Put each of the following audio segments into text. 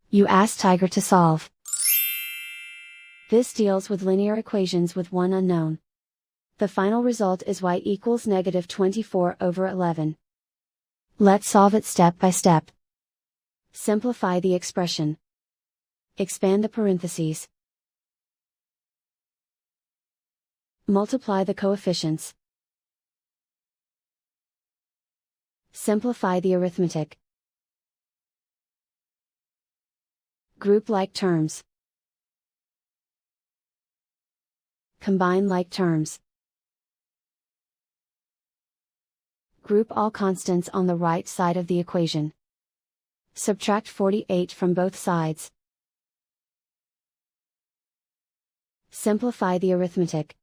You ask Tiger to solve. This deals with linear equations with one unknown. The final result is y equals -24/11. Let's solve it step by step. Simplify the expression. Expand the parentheses. Multiply the coefficients. Simplify the arithmetic. Group like terms. Combine like terms. Group all constants on the right side of the equation. Subtract 48 from both sides. Simplify the arithmetic.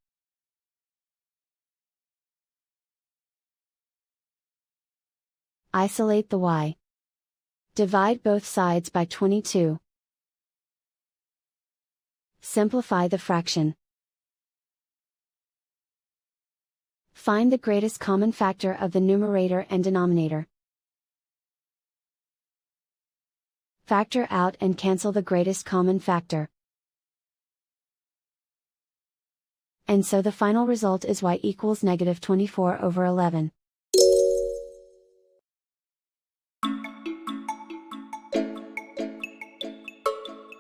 Isolate the y. Divide both sides by 22. Simplify the fraction. Find the greatest common factor of the numerator and denominator. Factor out and cancel the greatest common factor. And so the final result is y equals -24/11.